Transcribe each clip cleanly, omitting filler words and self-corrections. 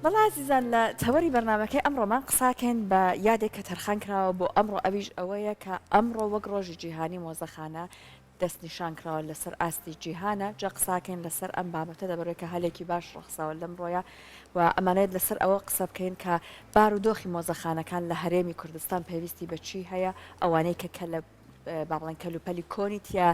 بەڵا عزیزان لە تەوەری بەرنامەکەی ئەمڕۆمان قساکەین بە یادێک کە تەرخان کراوە بۆ ئەمڕۆ ئەویش ئەوەیە کە ئەمڕۆ وەک ڕۆژی جیهانی مۆزەخانە دەستنیشان کراوە لەسەر ئاستی جیهانە جا قساکەین لەسەر ئەم بابەتە دەبەرەوەی کە هەلێکی باش ڕەخساوە لەم ڕۆیە و ئەمانەیە لەسەر ئەوە قسە بکەین کە بارودۆخی مۆزەخانەکان لە هەرێمی کوردستان پێویستی بەچی هەیە ئەوانەی کە لە باڵێن کەلوپەلی کۆنیتیا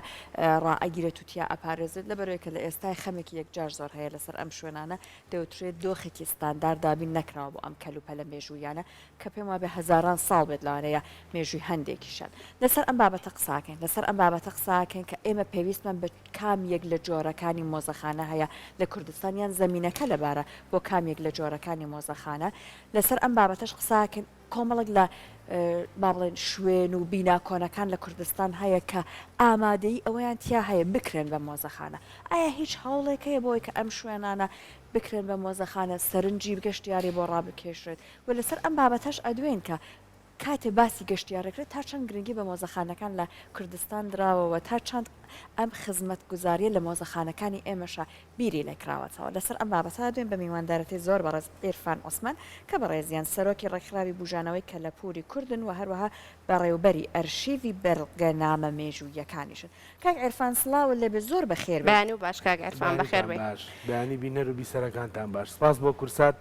ڕائگیرێت و تیا ئەپارێزێت لەبەرەوەی کە لە ئێستای خەمێکی یەکجار زۆر هەیە لەسەر ئەم شوێنانە دەوترێت دۆخێکی ستاندار دابین نەکراوە بۆ ئەم کەلوپەلە مێژوویانە کە پێم وابێ هەزاران ساڵ بێت لەوانەیە مێژووی هەندێکیشان لەسەر ئەم بابەتە قساکەین لەسەر ئەم بابەتە قساکەین کە ئێمە پێویستمان بە کامیەک لە جۆرەکانی مۆزەخانە هەیە لە کوردستانیان زەمینەکە لەبارە بۆ کامیەک لە جۆرەکانی مۆزەخانە لەسەر ئەم بابەتەش قساکەین کۆمەڵک لە با بڵێن شوێن و بینا کۆنەکان لە کوردستان هەیە کە ئامادەی ئەوەیان تیا هەیە بکرێن بە مۆزەخانە ئایا هیچ هەوڵێکەیە بۆی کە ئەم شوێنانە بکرێن بە مۆزەخانە سەرنجی گەشتیاری بۆ ڕابکێشرێت و لەسەر ئەم بابەتەش ئەدوێن کە کاتێ باسی گەشتیارەکرێت تا چەند گرنگی بە مۆزەخانەکان لە کوردستان دراوەوە تا چەند ئەم خزمەت گوزاریە لە مۆزەخانەکانی ئێمەشە بیری لێکراوەتەوە لەسەر ئەم بابەتە دوێن بە میواندارەتی زۆر بەڕێز ئێرفان عوسمان کە بەڕێزیان سەرۆکی ڕێکخراوی بوژانەوەی کە لە پووری کوردن و هەروەها بەڕێوبەری ئەرشیوی بەرگەنامە مێژوویەکانیشن کاک ئێرفان سڵاوە لەبێ زۆر بەخێر بەیانی و باش کاک ئێرفان بەخێر بێ بەیانی بینەر و بیسەرەکانتان باش سپاس بۆ کورسات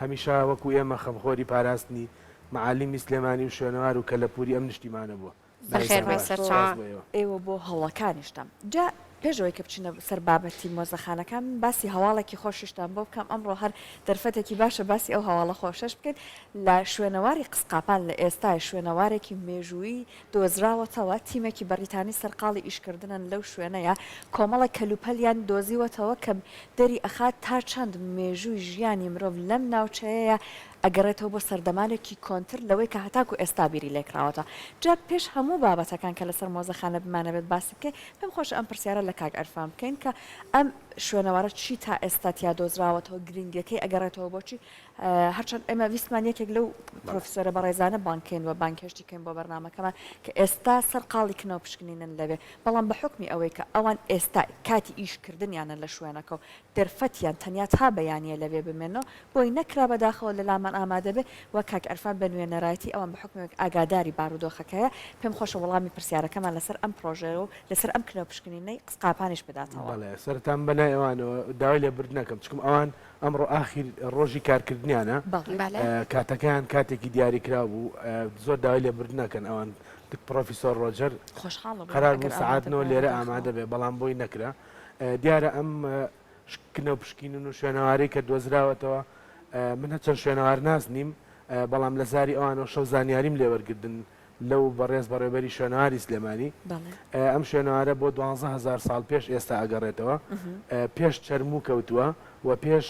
هەمیشە وەکو ئێمە خەمخۆری پاراستنی معالیمی سلێمانی و شوێنەوار و کەلەپوری ئەم نیشتیمانە بووە بەخێر بێ سەرچاوان ئێوە بۆ هەڵەکانیشتم جا پێشەوەی کە بچینە سەر بابەتی مۆزەخانەکان باسی هەواڵێکی خۆشیشتان بۆ بکەم ئەمڕۆ هەر دەرفەتێکی باشە باسی ئەو هەواڵە خۆشەش بکەین لە شوێنەواری قسقاپان لە ئێستای شوێنەوارێکی مێژووی دۆزراوەتەوە تیمێکی بەریتانی سەرقاڵی ئیشکردنن لەو شوێنەیە کۆمەڵە کەلوپەلیان دۆزیوەتەوە کە دەری ئەخات تا چەند مێژووی ژیانی مرۆڤ لەم ناوچەیە ئەگەڕێتەوە بۆ سەردەمانێکی کۆنتر لەوەی کە هەتاکو ئێستا بیری لێکراوەتە جا پێش هەموو بابەتەکان کە لەسەر مۆزەخانە بمانەوێت باسی بکەین پێم خۆش ئەم پرسیارە لە کاک ئەرفان بکەین کە ئەم شوێنەوارە چی تا ئێستا تیا دۆزراوەتەوە گرنگەکەی ئەگەڕێتەوە بۆچی هەرچەند ئێمە ویستمان یەکێک لەو پرۆفیسۆرە بەڕێزانە بانکەین و بانکێشتی کەین بۆ بەرنامەکەمان کە ئێستا سەرقاڵی کنەوە پشکنینن لەوێ بەڵام بە حکمی ئەوەی کە ئەوان ئێستا کاتی ئیشکردنیانە لە شوێنەکە و دەرفەتیان تەنیا تا بەیانە لەوێ بمێنەوە بۆی نەکرا بەداخەوە لە لامان ئامادە بێ وە کاک ئەرفان بە نوێنەرایەتی ئەوان بە حکمێک ئاگاداری بارودۆخەکەیە پێم خۆشە وەڵامی پرسیارەکەمان لەسەر ئەم پرۆژە و لەسەر ئەم کنەوە پشکنینەی قسقاپانیش بداتەوە سەرتان بەلای ئەوانەوە داوای لێبرد نەکەم چکم ئەوان ئەمڕۆ ئاخیر ڕۆژی کارکردنیانە کاتەکەیان کاتێکی دیاریکرا بوو زۆر داوای لێبرد نەکەن ئەوان پرۆفیسۆر ڕۆجەر قەرار بوو سەعاتنەوە لێرە ئامادە بێ بەڵام بۆی نەکرا دیارە ئەم کنە و پشکینن و شوێنەواری کە دۆزراوەتەوە من هەچەند شوێنەوار ناز نیم بەڵام لە زاری ئەوانەوە شەو زانیاریم لێوەرگردن لەو بەڕێز بەڕێبەری شوێنەواری سلێمانی ئەم شوێنەوارە بۆ 12,000 ساڵ پێش ئێستا ئەگەڕێتەوە پێش چەرموو کەوتووە و پێش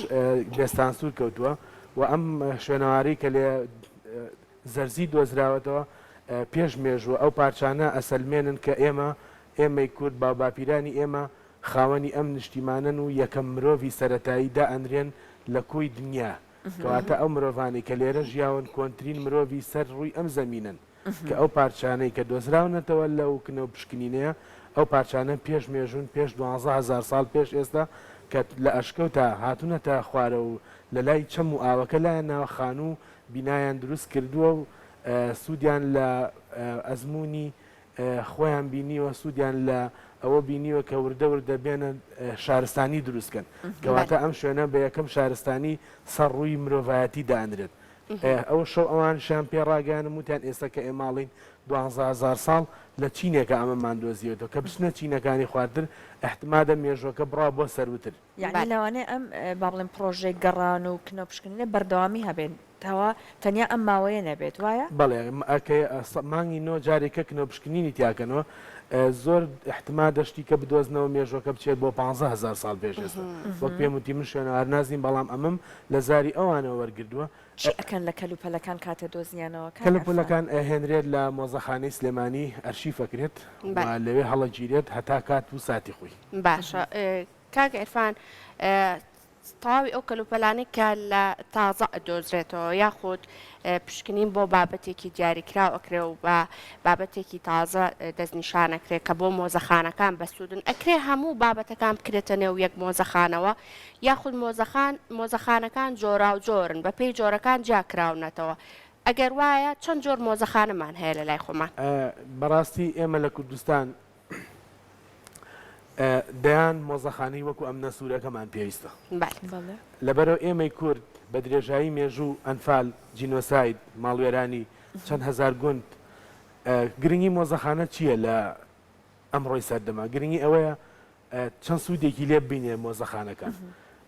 بێستانسوور کەوتووە و ئەم شوێنەواری کە لێ زەرزی دۆزراوەتەوە پێش مێژووە ئەو پارچانە ئەسەلمێنن کە ئێمەی کورد باپیرانی ئێمە خاوەنی ئەم نیشتیمانن و یەکەم مرۆڤی سەرەتایی دائەنرێن لە کۆی دنیا کەواتە ئەو مرۆڤانی کە لێرە ژیاون کۆنترین مرۆڤی سەر ڕووی ئەم زەمینن کە ئەو پارچانەی کە دۆزراونەتەوە لەو کنەوە پشکنینەیە ئەو پارچانە پێش مێژون پێش 12,000 ساڵ پێش ئێستا کە لە ئەشکەوتە هاتوونەتە خوارە و لە لای چەم و ئاوەکە لایەن ناوە خانوو بینایان دروست کردووە و سوودیان لە ئەزمموی خۆیان بینیوە سوودیان لە ئەوە بینیوە کە وردە وردە بێنە شارستانی دروستکەن کەواتە ئەم شوێنە بە یەکەم شارستانی سەر ڕووی مرۆڤایەتی دانرێت ئەوە شەو ئەوان شیان پێڕاگەیانم وتیان ئێستا کە ئێماڵین 12,000 ساڵ لە چینێکە ئەمەمان دۆزیێتەوە کە بچنە چینەکانی خواردر احتمادە مێژوەکە بڕا بۆ سەروتر یعنی لەوانەیە ئەم با بڵێن پرۆژێک گەڕان و کنەوە پشکنینە بەردەوامی هەبێن تەوا تەنیا ئەم ماوەیە نەبێت وایە بەڵێ مانگی نۆ جارێکە کنەوە پشکنینی تیاکەنەوە زۆر احتما دەشتی کە بدۆزنەوە مێژوەکە بچێت بۆ 15,000 ساڵ پێش ئێستا وەک پێم وتی من شوێنەوار نازیم بەڵام ئەمەم لە زاری ئەوانەوە وەرگردووە چی ئەکەن لە کەلوپەلەکان کاتە دۆزیانەوە کەلوپەلەکان ئەهێنرێت لە مۆزەخانەی سلێمانی ئەرشیفەکرێت لەوێ هەڵەگیرێت هەتا کات و ساتی خۆی باشە کاک ئێرفان تەواوی ئەو کەلوپەلانەی کە لە تازە ئەدۆزرێتەوە یاخود پشکنین بۆ بابەتێکی دیاریکراوەکرێ و بە بابەتێکی تازە دەستنیشانەکرێت کە بۆ مۆزەخانەکان بەسوودن ئەکرێ هەموو بابەتەکان بکرێتە نێو یەک مۆزەخانەوە یاخود مۆزەخانەکان جۆرا و جۆرن بە پێی جۆرەکان جیاکراونەتەوە ئەگەر وایە چەند جۆر مۆزەخانەمان هەیە لە لای خۆمان بەڕاستی ئێمە لە کوردستان دەیان مۆزەخانەی وەکو ئەم نەسوورەکەمان پێویستە لەبەرەوە ئێمەی کورد بە درێژایی مێژوو ئەنفال جینۆساید ماڵوێرانی چەند هەزار گوند گرنگی مۆزەخانە چییە لە ئەمڕۆی سەردەما گرنگی ئەوەیە چەند سوودێکی لێ ببینێ مۆزەخانەکان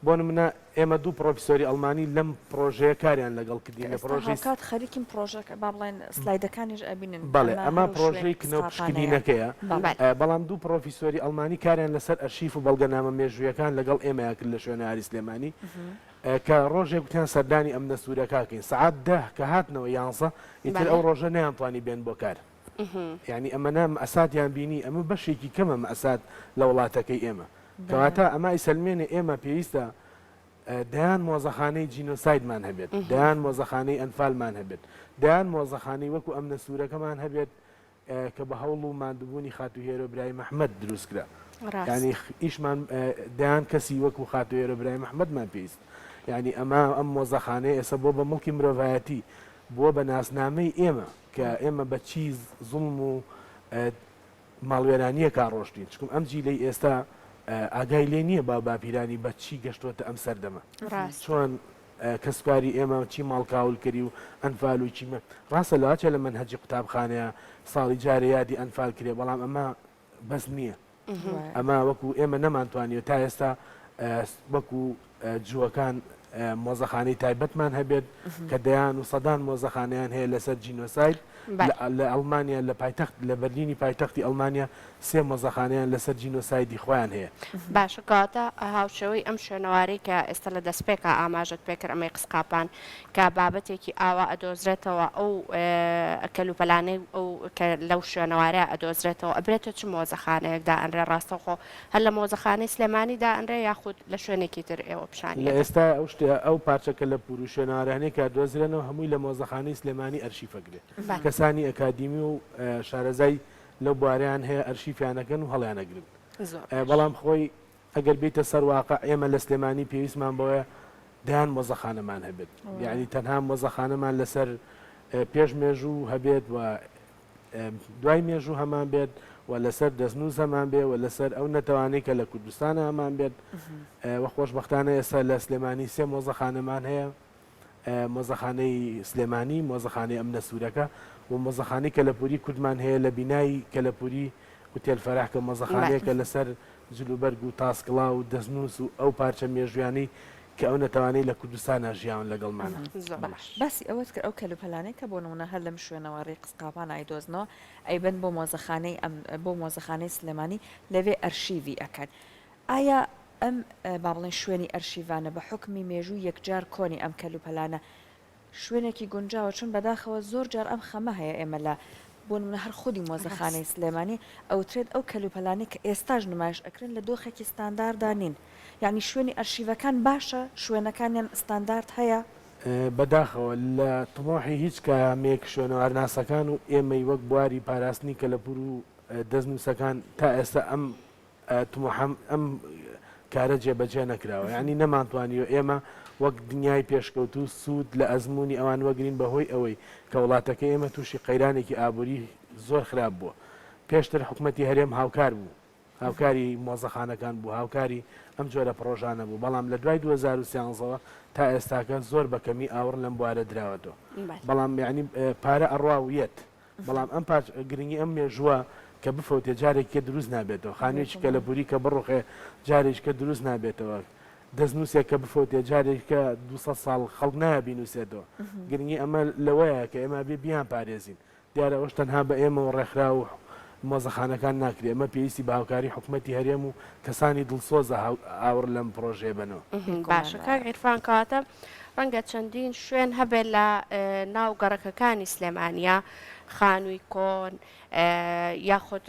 بۆ نمونە ئێمە دوو پرۆفیسۆری ئەڵمانی لەم پڕۆژەیە کاریان لەگەڵ کردین لە پرۆژەکات خەریکیم پرۆژەکە با بڵێن سلایدەکانیش ئەبینن بەڵێ ئەمە پرۆژەی کنەوە پشکنینەکەیە بەڵام دوو پرۆفیسۆری ئەڵمانی کاریان لەسەر ئەرشیف و بەڵگەنامە مێژوویەکان لەگەڵ ئێمەیە کرد لە شوێنەواری سلێمانی کە ڕۆژێک گوتیان سەردانی ئەم نەسوورەکەکەین سعات ده کە هاتنەوە یانسە ئیتر ئەو ڕۆژە نەیانتوانی بێن بۆ کار یعنی ئەمەە ئەساتیان بینی ئەمە بەشێکی کەمە ئەسات لە وڵاتەکەی ئێمە کەواتە ئەمە ئیسلمێنێ ئێمە پێویستە دەیان مۆزەخانەی جینۆسایدمان هەبێت دەیان مۆزەخانەی ئەنفالمان هەبێت دەیان مۆزەخانەی وەکو ئەم نەسوورەکەمان هەبێت کە بە هەوڵ و مادبوونی خاتوهێرە برای محەممەد دروستکرا ینی ئیشمان دەیان کەسی وەکو خاتوهێرە برای محەممەدمان پێویست ینی ئەمە ئەم مۆزەخانەیە ئێستا بۆ بە مڵکی مرۆڤایەتی بووە بە ناسنامەی ئێمە کە ئێمە بە چیز زوڵم و ماڵوێرانیە کاڕۆشتین چکم ئەم جیلەی ئێستا ئاگای لێ نییە با باپیرانی بە چی گەشتوتە ئەم سەردەمە چۆن کەسپاری ئێمە چی ماڵکاول کردی و ئەنفال و چیمە ڕاستە لەواچە لە منهەجی قوتابخانەیە ساڵی جارە یادی ئەنفال کرێ بەڵام ئەمە بەس نییە ئەمە وەکو ئێمە نەمانتوانیوە تا ئێستا وەکو جووەکان مۆزەخانەی تایبەتمان هەبێت کە دەیان و سەدان مۆزەخانیان هەیە لەسەر جینۆساید لە ئەڵمانیا لە پایتەخت لە بەرلینی پایتەختی ئەڵمانیا سێ مۆزەخانیان لەسەر جینۆسایدی خۆیان هەیە باشە کاتە هاوشەوەی ئەم شوێنەواری کە ئێستا لە دەستپێکە ئاماژت پێکرد ئەمەی قسقاپان کە بابەتێکی ئاوا ئەدۆزرێتەوە ئەو کەلوپەلانەی ئەو کە لەو شوێنەوارە ئەدۆزرێتەوە ئەبرێتە چ مۆزەخانەیەکدا ئەنرێ ڕاستەخۆ هەر لە مۆزەخانەی سلێمانیدا ئەنرێ یاخود لە شوێنێکی تر ئێوە پیشانی لە ئێستا ئەو شتێ ئەو پارچەکە لە پور و شوێنوارانەی کە دۆزرێنەوە هەمووی لە مۆزەخانەی سلێمانی ئەرشیفەگرێت کەسانی ئەکادیمی و شارەزای لەو بوارەیان هەیە ئەرشیفیانەکەن و هەڵیانەگرن بەڵام خۆی ئەگەر بیتە سەر واقع ئێمە لە سلێمانی پێویستمان بۆیە دەیان مۆزەخانەمان هەبێت یعنی تەنها مۆزەخانەمان لەسەر پێش مێژوو هەبێت و دوای مێژوو هەمان بێت و لەسەر دەستنووس هەمان بێ و لەسەر ئەو نەتەوانەی کە لە کوردستانە هەمان بێت وە خۆشبەختانە ئێستا لە سلێمانی سێ مۆزەخانەمان هەیە مۆزەخانەی سلێمانی مۆزەخانەی ئەم نەسوورەکە و مۆزەخانەی کەلەپوری کوردمان هەیە لە بینایی کەلەپوری وتێل فەراح کە مۆزەخانەیەکە لەسەر جلوبەرگ و تاسکڵا و دەستنووس و ئەو پارچە مێژویانی کە ئەو نەتەوانەی لە کوردستانە ژیان لەگەڵمانە باسی ئەوەت کرد ئەو کەلوپەلانەی کە بۆ نمونە هەر لەم شوێنەوەڕێی قسقاپان ئایدۆزنەوە ئەیبەن بۆ مۆزەخانەی سلێمانی لەوێ ئەرشیڤی ئەکەن ئایا ئەم با بڵێن شوێنی ئەرشیڤانە بە حکمی مێژوو یەکجار کۆنی ئەم کەلوپەلانە شوێنێکی گونجاوە چون بەداخەوە زۆر جار ئەم خەمە هەیە ئێمە لە بۆ نمونە هەر خودی مۆزەخانەی سلێمانی ئەوترێت ئەو کەلوپەلانی کە ئێستاش نمایش ئەکرن لە دۆخێکی ستانداردا نین یعنی شوێنی ئەرشیڤەکان باشە شوێنەکانیان ستاندارد هەیە بەداخەوە لە تمۆحی هیچ کامێک شوێنەوار ناسەکان و ئێمەی وەک بواری پاراستنی کە لە پور و دەستنووسەکان تا ئێستا ئەم کارە جێبەجێ نەکراوە یعنی نەمانتوانیوە ئێمە وەک دنیای پێشکەوت و سوود لە ئەزمموی ئەوان وەگرین بەهۆی ئەوەی کە وڵاتەکە ئێمە تووشی قەیرانێکی ئابووری زۆر خراپ بووە پێشتر حکوومەتی هەرێم هاوکار بوو هاوکاری مۆزەخانەکان بوو هاوکاری ئەم جۆرە پرۆژانە بوو بەڵام لە دوای 2013ەوە تا ئێستاکە زۆر بەکەمی ئاور لەم بوارە دراوەتەوە بەڵام یعنی پارە ئەڕواویەت بەڵام ئەم گرنگی ئەم مێژووە کە بفەوتێ جارێککە دروست نابێتەوە خانوێکی کە لە پوری کە بڕوخێ جارێککە دروست نابێتەوە دەستنووسێک کە بفەوتێ جارێککە 200 ساڵ خەڵک نابینوسێتەوە گرنگی ئەمە لەوەیە کە ئێمە بێ بیان پارێزین دیارە ئەوش تەنها بە ئێمە و ڕێکخرا و مۆزەخانەکان ناکرێت ئەمە پێویستی بە هاوکاری حکوومەتی هەرێم و کەسانی دڵسۆزە ئاور لەم پرۆژێ بنەوە باشە کاک عیرفان کەواتە ڕەنگە چەندین شوێن هەبێت لە ناو گەڕەکەکانی سلێمانیا خانووی کۆن یاخود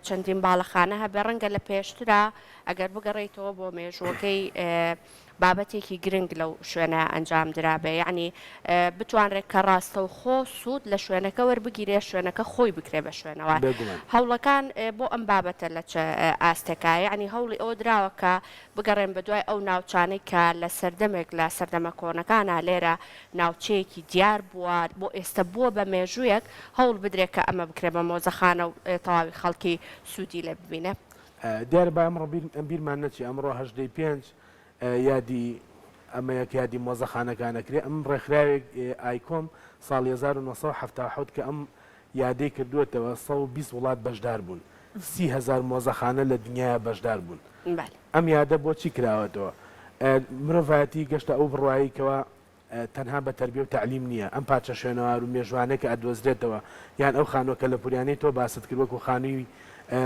چەندین باڵەخانە هەبێ ڕەنگە لە پێشترا ئەگەر بگەڕێیتەوە بۆ مێژوەکەی بابەتێکی گرنگ لەو شوێنە ئەنجام درابێ یعنی بتوانرێت کە ڕاستە و خۆ سوود لە شوێنەکە وەربگیرێ شوێنەکە خۆی بکرێ بە شوێنەوە هەوڵەکان بۆ ئەم بابەتە لە ئاستێکە یعنی هەوڵی ئەو دراوە کە بگەڕێن بە دوای ئەو ناوچانەی کە لە سەردەمێک لە سەردەمە کۆنەکانە لێرە ناوچەیەکی دیار بووە بۆ ئێستا بووە بە مێژوویەک هەوڵ بدرێت کە ئەمە بکرێ بە مۆزەخانە و تەواوی خەڵکی سوودی لێ ببینێ دیارە با ئەمڕۆ بیرمان نەچی ئەمڕۆ 85 یادی ئەمە یەک یادی مۆزەخانەکانەکرێ ئەم ڕێکخراوێک ئایکۆم ساڵی 1970 کە ئەم یادەی کردوێتەوە 120 وڵات بەشدار بوون 30,000 مۆزەخانە لە دنیاە بەشدار بوون ئەم یادە بۆچی کراوەتەوە مرۆڤایەتی گەشتە ئەو بڕوااییکەوە تەنها بە تەربیە و تعلیم نییە ئەم پاچە شوێنەوار و مێژوانێک کە ئەدۆزرێتەوە یان ئەو خانووەکە لە پوریانەی تۆ باست کرد وەکو خانووی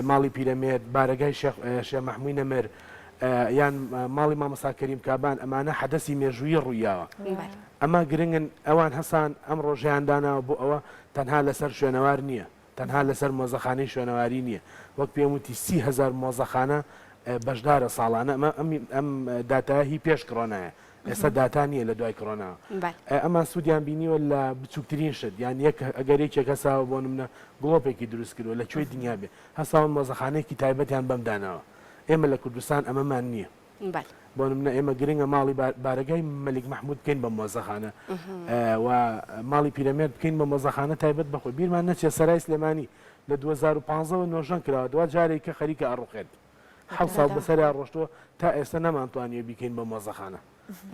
ماڵی پیرەمێر بارگای شێخ مەحمووی نەمێر یان ماڵی مامۆستا کەریم کابان ئەمانە حەدەسی مێژووی ڕوویاوە ئەمە گرنگن ئەوان هەسان ئەم ڕۆژیانداناوە بۆ ئەوە تەنها لەسەر شوێنەوار نییە تەنها لەسەر مۆزەخانەی شوێنەواری نییە وەک پێم وتی 30,000 مۆزەخانە بەشدارە ساڵانە ئەم داتای هی پێش کڕۆنایە ئێستا داتا نییە لە دوای کڕۆناوە ئەمە سوودیان بینیوە لە بچووکترین شت یان یەک ئەگەرێکێک هەساوە بۆ منە گڵۆپێکی دروست کردوە لە کوێی دنیا بێ هەساون مۆزەخانەیەکی تایبەتیان بەمدانەوە ئێمە لە کوردستان ئەمەمان نییە بۆ منە ئێمە گرنگە ماڵی بارگای مەلیک مەحموود بکەین بە مۆزەخانە و ماڵی پیرەمێر بکەین بە مۆزەخانە تایبەت بەخۆی بیرمان نەچێ سەرای سلێمانی لە 2015 نۆژەن کراوە دوا جارێککە خەریکە ئەڕوخێت حەڵ ساڵ بەسەریا ڕۆشتووە تا ئێستا نەمانتوانێ بیکەین بە مۆزەخانە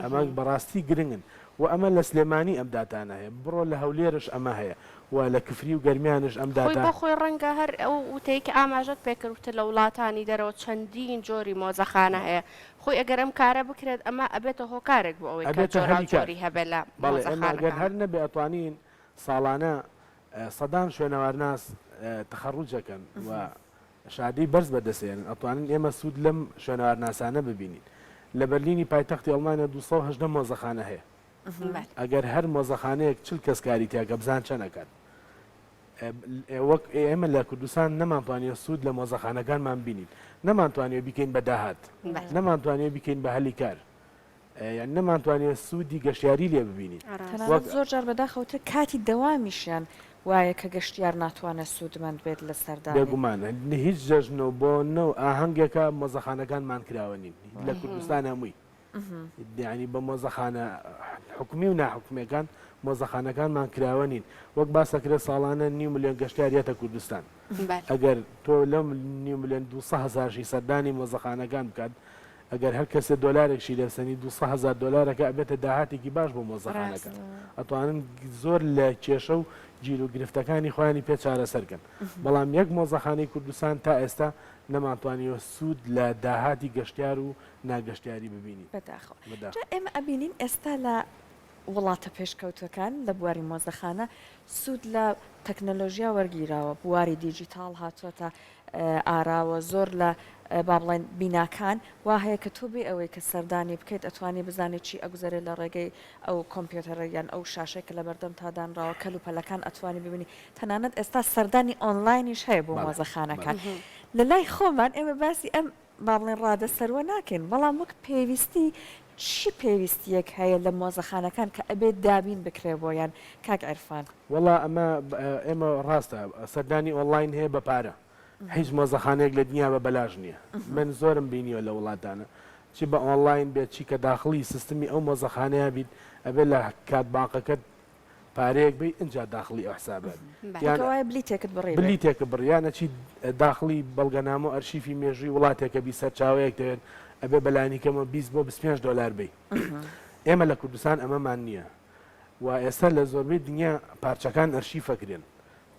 ئەمە بەڕاستی گرنگن و ئەمە لە سلێمانی ئەم داتانە هەیە بڕۆ لە هەولێرش ئەمە هەیە و لە کفری و گەرمیانش ئەم داتا خۆی ڕەنگە هەر ئەو وتەیەکی ئاماژەت پێکردوتە لە وڵاتانی دەرەوە چەندین جۆری مۆزەخانە هەیە خۆی ئەگەر ئەم کارە بکرێت ئەمە ئەبێتە هۆکارێک بۆ ئەوەی جۆری هەبێ لە ئەگەر هەر نەبێ ئەتوانین ساڵانە سەدان شوێنەوارناس تەخەڕوجەکەن و شادی بەرز بەدەسێنن ئەتوانین ئێمە سوود لەم شوێنەوارناسانە ببینین لە بەرلینی پایتەختی ئەڵمانیا 218 مۆزەخانە هەیە ئەگەر هەر مۆزەخانەیەک چل کەس کاری تیاکە بزان چەندەکات وەک ئێمە لە کوردستان نەمانتوانێت سوود لە مۆزەخانەکانمان بینین نەمانتوانێت بیکەین بە داهات نەمانتوانێت بیکەین بە هەلی کار یان نەمانتوانێت سوودی گەشتیاری لێ ببینین زۆر جار بەداخەوتە کاتی دەوامیشیان وایە کە گەشتیار ناتوانێت سوودمەند بێت لە سەردان بێگومانە هیچ جەژنەوە بۆ نەو ئاهەنگێکە مۆزەخانەکانمان کراوە نین لە کوردستان هەمووی یعنی بە مۆزەخانە حکومی و ناحکومەکان مۆزەخانەکانمان کراوە نین وەک باسەکرێت ساڵانە 9 ملیۆن گەشتیارەتە کوردستان ئەگەر تۆ لەم 9 ملیۆن 200,000 سەردانی مۆزەخانەکان بکات ئەگەر هەر کەسێ دۆلارێکشی لەسەنی 200,000 دۆلارەکە ئەبێتە داهاتێکی باش بۆ مۆزەخانەکە ئەتوانن زۆر لە کێشە و گیر و گرفتەکانی خۆیانی پێ چارەسەرکەن بەڵام یەک مۆزەخانەی کوردستان تا ئێستا نەمانتوانیوە سوود لە داهاتی گەشتیار و ناگەشتیاری ببینی ئێمە ئەبینین ئێستا لە وڵاتە پێشکەوتەکان لە بواری مۆزەخانە سوود لە تەکنەلۆژیا وەرگیراوە بواری دیجیتال هاتوۆتە ئاراوە زۆر لە با بڵێن بیناکان وا هەیە کە تۆ بێ ئەوەی کە سەردانی بکەیت ئەتوانی بزانێت چی ئەگوزارێت لە ڕێگەی ئەو کۆمپیۆتەرە یان ئەو شاشێکە لە بەردەم تادانراوە کەلوپەلەکان ئەتوانی ببینی تەنانەت ئێستا سەردانی ئۆنلاینیش هەیە بۆ مۆزەخانەکان لە لای خۆمان ئێمە باسی ئەم با بڵێن ڕادە سەروە ناکەین بەڵام وەک پێویستی چی پێویستیەک هەیە لە مۆزەخانەکان کە ئەبێت دابین بکرێ بۆیان کاک عرفان وەڵا ئێمە ڕاستە سەردانی ئۆنلاین هەیە بە پارە هیچ مۆزەخانەیەک لە دنیا بە بەلاژ نییە من زۆرم بینیوە لە وڵاتانە چی بە ئۆنلاین بێت چی کە داخلی سیستمی ئەو مۆزەخانەیە بیت ئەبێت لە کات باقەکەت پارەیەک بی اینجا داخلی ئەو حسابات بلیتێکە بڕیانە چی داخلی بەڵگەنامە و ئەرشیفی مێژووی وڵاتێکە بی سەرچاوەیەک دەوێت ئەبێ بەلایەنیکەمە 20 بۆ 25 دلار بی ئێمە لە کوردستان ئەمەمان نییە و ئێستا لە زۆربەی دنیا پارچەکان ئەرشیفەکرێن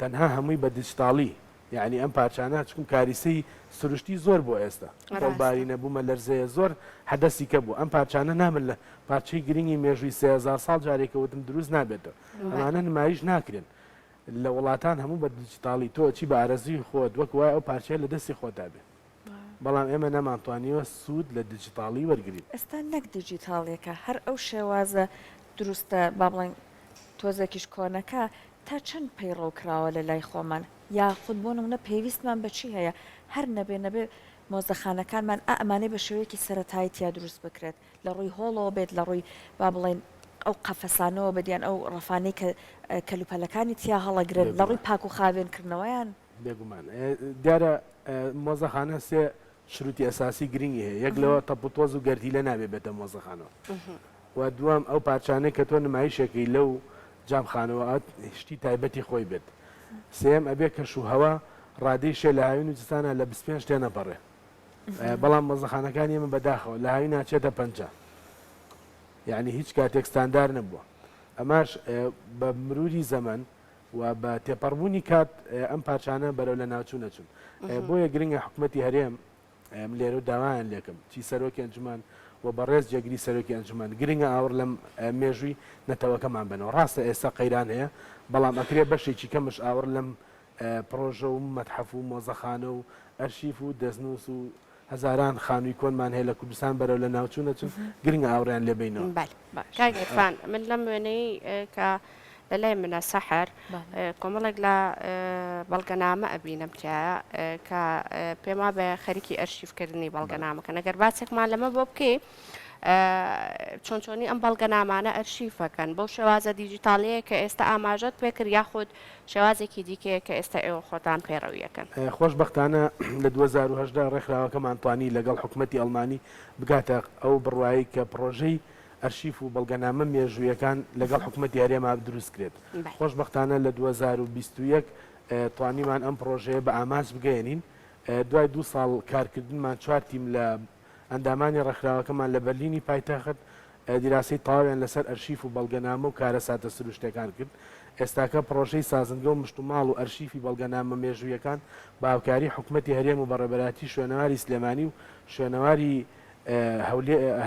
تەنها هەمووی بە دیجیتاڵی یعنی ئەم پارچانە چکم کاریسەی سروشتی زۆر بۆ ئێستا باری نەبوومە لەرزەیە زۆر حدەسی کە بوو ئەم پارچانە نامن لە پارچەی گرنگی مێژووی 3000 ساڵ جارێکەوتم دروست نابێتەوە ئەمانە نمایش ناکرێن لە وڵاتان هەموو بە دیجیتاڵی تۆ چی بە ئارەزوی خۆت وەک وایە ئەو پارچەیە لە دەستی خۆتا بێت بەڵام ئێمە نەمانتوانیوە سوود لە دیجیتاڵی وەرگین ئێستا نەک دیجیتاڵێکە هەر ئەو شێوازە دروستە با بڵێن تۆزێکیش کۆنەکە تا چەند پەیڕەوکراوە لە لای خۆمان یاخود بۆ نمونە پێویستمان بەچی هەیە هەر نەبێ مۆزەخانەکانمان ئەمانەی بە شێوەیەکی سەرەتایی تیا دروست بکرێت لە ڕووی هۆڵەوە بێت لە ڕووی با بڵێن ئەو قەفەسانەوە بەدیان ئەو ڕەفانەی کە کەلوپەلەکانی تیا هەڵەگرێت لە ڕووی پاک و خاوێنکردنەوەیان بێگومان دیارە مۆزەخانە سێ شروتی ئەساسی گرنگی هەیە یەک لەوە تەپوتۆز و گەردی لە نابێ بێتە مۆزەخانەوە و دوام ئەو پارچانەی کە تۆ نمایشێکی لەو جامخانەوە شتی تایبەتی خۆی بێت سێم ئەبێ کەش و هەوا ڕادەی شێ لە هاوین و جستانە لە 25 تێ نەپەڕێ بەڵام مۆزەخانەکانی ئێمە بەداخەوە لە هاوی ناچێتە 50 یعنی هیچ کاتێک ستاندار نبووە ئەماش بە مروری زەمن و بە تێپەڕبوونی کات ئەم پارچانە بەرەو لە ناوچوو نەچوون بۆیە گرنگە حکوومەتی هەرێم لێرە و داوایان لێکم چی سەرۆکی ئەنجومان و بەڕێز جێگری سەرۆکی ئەنجومان گرنگە ئاور لەم مێژووی نەتەوەکەمان بنەوە ڕاستە ئێستا قەیران هەیە بەڵام ئەکرێ بەشێکی کەمش ئاور لەم پرۆژە و مەتحەف و مۆزەخانە و ئەرشیف و دەستنووس و هەزاران خانووی کۆنمان هەیە لە کوردستان بەرەو لە ناوچوو نەچوون گرنگە ئاوریان لێبینەوە کاگەرفان من لەم وێنەی کە لەلای منە سەحر کۆمەڵێک لە بەڵگەنامە ئەبینم تایە کە پێما بە خەریکی ئەرشیفکردنی بەڵگەنامەکە ئەگەر باسێکمان لەمە بۆ بکەی چۆنچۆنی ئەم بەڵگەنامانە ئەرشیفەکەن بەو شێوازە دیجیتاڵەیە کە ئێستا ئاماژەت پێکرد یاخود شێوازێکی دیکەیە کە ئێستا ئێوە خۆتان پێڕەویەکەن خۆشبەختانە لە 2010 ڕێکخراوەکەمان توانی لەگەڵ حکوومەتی ئەڵمانی بگاتە ئەو بڕوایی کە پرۆژەی ئەرشیف و بەڵگەنامە مێژوویەکان لەگەڵ حکوومەتی هەرێما دروست کرێت خۆشبەختانە لە 2021 توانیمان ئەم پرۆژەیە بە ئاماج بگەێنین دوای 2 ساڵ کارکردنمان 4 تیم لە ئەندامانی ڕێکخراوەکەمان لە بەرلینی پایتەخت دیراسی تاویان لەسەر ئەرشیف و بەڵگەنامە و کارە ساتە سروشتەکان کرد ئێستاکە پرۆژەی سازنگە و مشتوماڵ و ئەرشیفی بەڵگەنامە مێژوویەکان باوکاری حکوومەتی هەرێم و بەڕێبەراتی شوێنەواری سلێمانی و شوێنەواری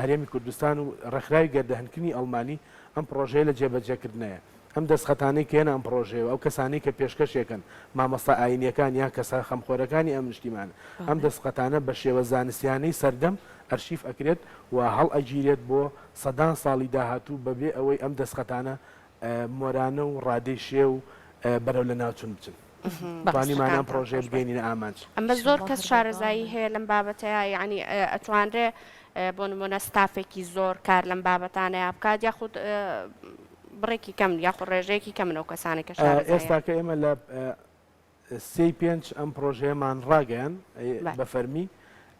هەرێمی کوردستان و ڕێکخراوی گەردەهەنکردنی ئەڵمانی ئەم پرۆژەیە لە جێبەجێکردنەیە ئەم دەستخەتانەی کێنە ئەم پرۆژەیە ئەو کەسانی کە پێشکەشێکن مامەستا ئاینیەکان یا کەسا خەمخۆرەکانی ئەم نیشتیمان ئەم دەستخەتانە بە شێوە زانستیانەی سەردەم ئەرشیف ئەکرێت و هەڵ ئەگیرێت بۆ سەدان ساڵی داهاتوو بەبێ ئەوەی ئەم دەستخەتانە مۆرانە و ڕادەی شێ و بەرەو لە ناوچون بچن توانیمانان پرۆژێ بگەینە ئامانج ئەمە زۆر کەس شارەزایی هەیە لەم بابەتەیە یعنی ئەتوانرێ بۆ نمونە ستافێکی زۆر کار لەم بابەتانەیە بکات یاخود بڕێکی کەم یاخود ڕێژەیەکی کەمنەوە کەسانی کە ئێستاکە ئێمە لە 5 ئەم پرۆژەیەمان ڕاگەیان بە فەرمی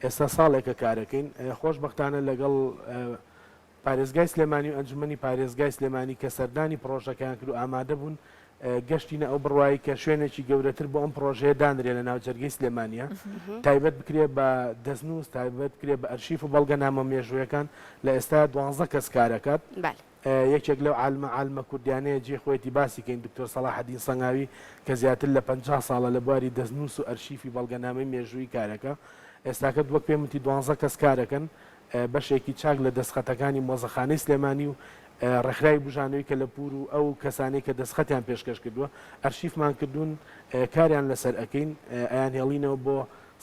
ئێستا ساڵێکە کارەکەین خۆشبەختانە لەگەڵ پارێزگای سلێمانی و ئەنجومەنی پارێزگای سلێمانی کە سەردانی پرۆژەکەیان کرد و ئامادە بوون گەشتینە ئەو بڕوایی کە شوێنێکی گەورەتر بۆ ئەم پرۆژەیە دانرێ لە ناو جەرگەی سلێمانیە تایبەت بکرێ بە دەستنووس تایبەت کرێ بە ئەرشیف و بەڵگەنامە مێژوویەکان لە ئێستا 12 کەس کارەکات یەکێک لەو عالمە کوردیانەیە جێ خۆیەتی باسی کەین دکتۆر سەلاحەدین سەنگاوی کە زیاتر لە 50 ساڵە لە بواری دەستنووس و ئەرشیفی بەڵگەنامەی مێژووی کارەکە ئێستاکە وەک پێم وتی 12 کەس کارەکەن بەشێکی چاک لە دەستخەتەکانی مۆزەخانەی سلێمانی و ڕێکخراوی بژانەوەی کە لە پور و ئەو کەسانی کە دەستخەتیان پێشکەش کردووە ئەرشیفمان کردوون کاریان لەسەر ئەەکەین ئەیان هێڵینەوە بۆ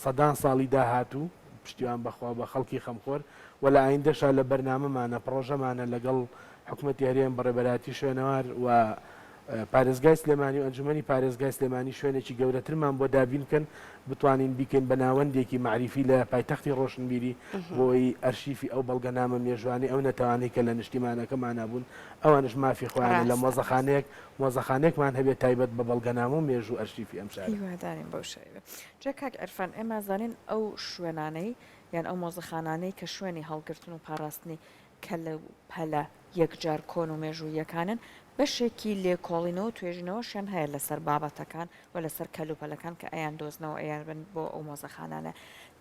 سەدان ساڵی داهاتوو پشتیوان بەخوا بە خەڵکی خەمخۆر و لە ئایندەشا لە بەرنامەمانە پرۆژەمانە لەگەڵ حکوومەتی هەرێم بەڕێبەراتی شوێنەوار و پارێزگای سلێمانی و ئەنجومەنی پارێزگای سلێمانی شوێنێکی گەورەترمان بۆ دابین بکەن بتوانین بیکەین بە ناوەندێکی معریفی لە پایتەختی ڕۆشنبیری بۆی ئەرشیفی ئەو بەڵگەنامە مێژوانی ئەو نەتوانەی کە لە نیشتیمانەکەمان بوون ئەوانش مافی خۆیانە لە مۆزەخانەیەکمان هەبێت تایبەت بە بەڵگەنامە و مێژوو ئەرشیفی ئەم شاری هیوادارین بەو شێوە جا کاک ئەرفان ئێمە زانین ئەو شوێنانەی یان ئەو مۆزەخانانەی کە شوێنی هەڵگرتن و پاراستنی کە لە پەلە یەکجار کۆن و مێژوویەکانن بەشێکی لێکۆڵینەوە توێژینەوەشیان هەیە لەسەر بابەتەکان و لەسەر کەلوپەلەکان کە ئەیان دۆزنەوە ئەیان بن بۆ ئەو مۆزەخانانە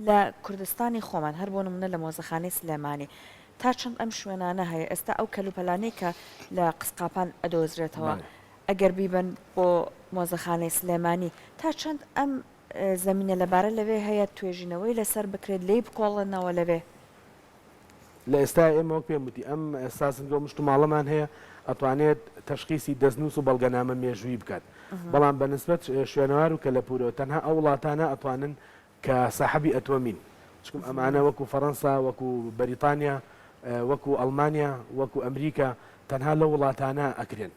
لە کوردستانی خۆمان هەر بۆ نمونە لە مۆزەخانەی سلێمانی تا چەند ئەم شوێنانە هەیە ئێستا ئەو کەلوپەلانەی کە لە قسقاپان ئەدۆزرێتەوە ئەگەر بیبن بۆ مۆزەخانەی سلێمانی تا چەند ئەم زمینە لەبارە لەوێ هەیە توێژینەوەی لەسەر بکرێت لێی بکۆڵنەوە لەوێ لە ئێستا ئێمە پێم وتی ئەم ئێستاسنگە و مشتوماڵەمان هەیە ئەتوانێت تەشخیصی دەستنووس و بەڵگەنامە مێژووی بکات بەڵام بەنسبەت شوێنەوار و کە لە پورەوە تەنها ئەو وڵاتانە ئەتوانن کە ساحەبی ئەتۆمین چکم ئەمانە وەکو فەڕەنسا وەکو بەریتانیا وەکو ئەڵمانیا وەکو ئەمریکا تەنها لە وڵاتانە ئەکرێن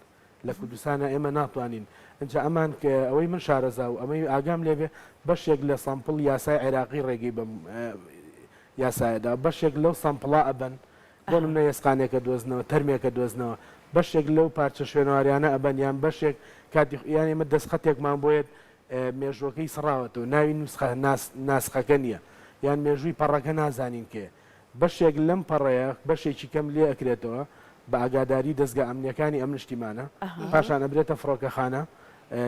لە کوردستانە ئێمە ناتوانین ئەنج ئەمان کە ئەوەی من شارەزا و ئەمەی ئاگام لێبێ بەشێک لە سامپڵ یاسای عێراقی ڕێگەی بەم یاسایەدا بەشێک لەو سامپڵا ئەبن بۆ منە ئێسقانێکە دۆزنەوە تەرمێکە دۆزنەوە بەشێک لەو پارچە شوێنەواریانە ئەبەن یان بەشێک کاتی یان ئێمە دەستخەتێکمان بۆیێت مێژوەکەی سڕاوەتەوە ناوی نوسخە ناسخەکە نییە یان مێژووی پەڕەکە نازانین کێ بەشێک لەم پەڕەیە بەشێکی کەم لێ ئەکرێتەوە بە ئاگاداری دەستگا ئەمنیەکانی ئەم نیشتیمانە پاشان ئەبرێتە فڕۆکەخانە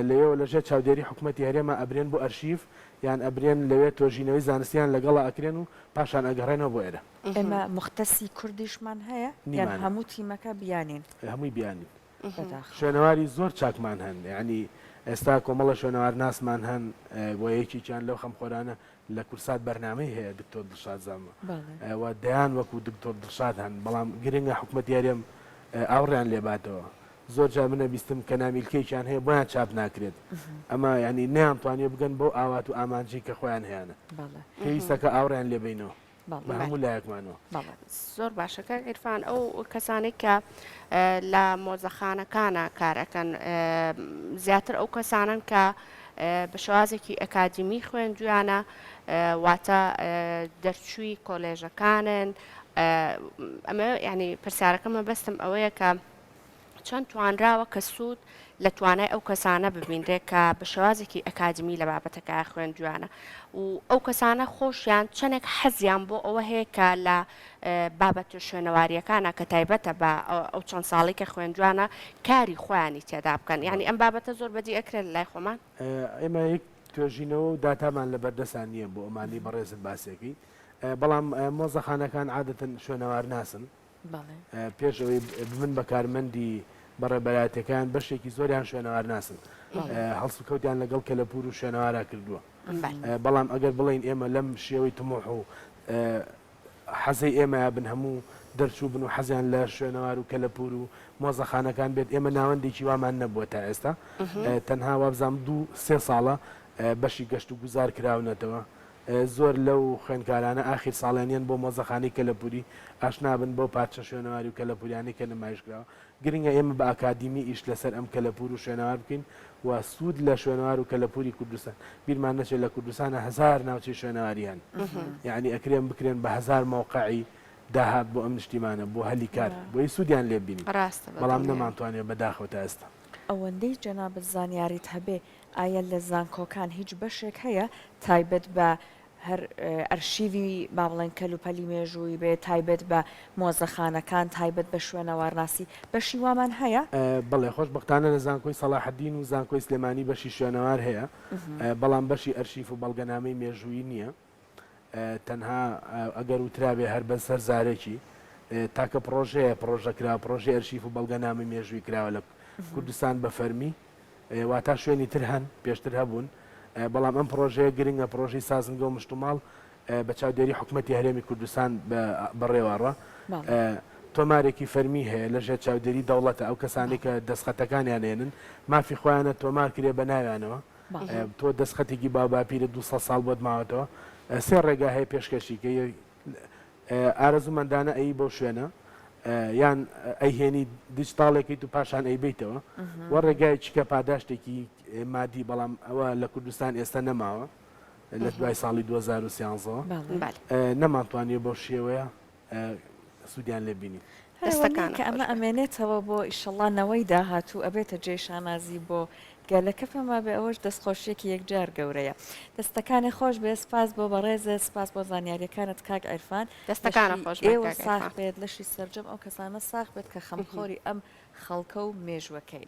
لەوێ لەژێر چاودێری حکوومەتی هەرێمە ئەبرێن بۆ ئەرشیف یان ئەبرێن لەوێ تۆژینەوەی زانستیان لەگەڵا ئەکرێن و پاشان ئەگەڕێنەوە بۆ ئێرە ئێمە مختەسی کوردیشمان هەیە یان هەموو تیمەکە بیانین هەمووی بیانین شوێنەواری زۆر چاکمان هەن یعنی ئێستا کۆمەڵە شوێنەوار ناسمان هەن بۆ یەکێکیان لەو خەمخۆرانە لە کورسات بەرنامەی هەیە دکتۆر دڵشاد زامە و دەیان وەکو دکتۆر دڵشاد هەن بەڵام گرنگە حکوومەتی هەرێم ئاوڕیان لێباتەوە زۆر جا منە بیستم کە نامیلکەیان هەیە بۆیان چاپ ناکرێت ئەمە ینی نەیانتوانێت بگەن بۆ ئاوات و ئامانجی کە خۆیان هەیەە پێویستەکە ئاوڕیان لێبینەوە بە هەموو لایەکمانەوە زۆر باشەکە عیرفان ئەو کەسانێک کە لە مۆزەخانەکانە کارەکەن زیاتر ئەو کەسانن کە بە شێوازێکی ئەکادمی خوێندویانە واتە دەرچووی کۆلێژەکانن ئەمە ینی پرسیارەکەمە بەستم ئەوەیە کە چەند توانراوە کە سوود لە توانای ئەو کەسانە ببینرێت کە بە شێوازێکی ئەکادمی لە بابەتەکە خوێندویانە و ئەو کەسانە خۆشیان چەندێک حەزیان بۆ ئەوە هەیە کە لە بابەت شوێنەواریەکانە کە تایبەتە بە ئەو چەند ساڵی کە خوێندوانە کاری خۆیانی تێدا بکەن یعنی ئەم بابەتە زۆر بەدی ئەکرێت لای خۆمان ئێمە یەک توێژینەوە و داتامان لە بەردەسان نییە بۆ ئەمانی بەڕێزت باسێکی بەڵام مۆزەخانەکان عادەتەن شوێنەوار ناسن پێشەوەی بمن بە کارمەندی بەڕێبەراتەکان بەشێکی زۆریان شوێنەوار ناسن هەڵسوکەوتیان لەگەڵ کەلەپور و شوێنەوارا کردووە بەڵام ئەگەر بڵین ئێمە لەم شێوەی تمۆح و حەزەی ئێمە بن هەموو دەرچوو بن و حەزیان لە شوێنەوار و کەلەپور و مۆزەخانەکان بێت ئێمە ناوەندێکی وامان نەبووە تا ئێستا تەنها وابزانام 2-3 ساڵە بەشی گەشت و گوزار کراونەتەوە زۆر لەو خوێندکارانە ئاخیر ساڵێنیان بۆ مۆزەخانەی کەلەپوری ئاشنابن بۆ پارچە شوێنەواری و کەلەپوریانی کە نمایشکراوە گرنگە ئێمە بە ئاکادیمی ئیش لەسەر ئەم کەلەپور و شوێنەوار بکەین و سوود لە شوێنەوار و کەلەپوری کوردستان بیرمان نەچێت لە کوردستانە 1000 ناوچەی شوێنەواریان یعنی ئەکرێن بکرێن بە 1000 موقعی داهات بۆ ئەم نیشتیمانە بۆ هەلی کار بۆی سوودیان لێ بینی بەڵام نەمانتوانێت بەداخەوە تا ئێستا ئەوەندەی جەنابەت زانیاریت هەبێ ئایا لە زانکۆکان هیچ بەشێک هەیە تایبەت بە هەر ئەرشیوی با بڵێن کەلوپەلی مێژووی بێ تایبەت بە مۆزەخانەکان تایبەت بە شوێنەوارناسی بەشی وامان هەیە بەڵێ خۆش بەختانە لە زانکۆی سەلاحەدین و زانکۆی سلێمانی بەشی شوێنەوار هەیە بەڵام بەشی ئەرشیف و بەڵگەنامەی مێژووی نییە تەنها ئەگەر وترابێ هەر بە سەر زارێکی تاکە پرۆژەیە پرۆژەکرا پرۆژی ئەرشیف و بەڵگەنامی مێژووی کراوە لە کوردستان بە فەرمی واتا شوێنی تر هەن پێشتر هەبوون بەڵام ئەم پرۆژەیە گرنگە پرۆژی سازنگە و مشتوماڵ بە چاودێری حکوومەتی هەرێمی کوردستان بەڕێوەڕە تۆمارێکی فەرمی هەیە لەژێر چاودێری دەوڵەتە ئەو کەسانی کە دەستخەتەکانیان هێنن مافی خۆیانە تۆمار کرێ بە ناویانەوە تۆ دەستخەتێکی باپیرە 200 ساڵ بۆت ماوەتەوە سێ ڕێگا هەیە پێشکەشی کە ئارەزومەندانە ئەی بۆ شوێنە یان ئەیهێنی دیجیتاڵێکی تو پاشان ئەیبیتەوە وە ڕێگای چکە پاداشتێکی مادی بەڵام ئەوە لە کوردستان ئێستا نەماوە لە دوای ساڵی 2013 نەمانتوانێت بۆ شێوەیە سوودیان لێ بینی دەستەکان کە ئەمە ئەمێنێتەوە بۆ ئیشەڵانەوەی داهاتوو ئەبێتە جێشانازی بۆ گەلەکەفەما بێ ئەوەش دەستخۆشیێکی یەکجار گەورەیە دەستەکانی خۆش بێ سپاس بۆ بەڕێزە سپاس بۆ زانیاریەکانت کاک عیرفان دەستەکانە خۆش ئێوە ساخ بێت لەشی سەرجەم ئەو کەسانە ساخ بێت کە خەمخۆری ئەم خەڵکە و مێژوەکەی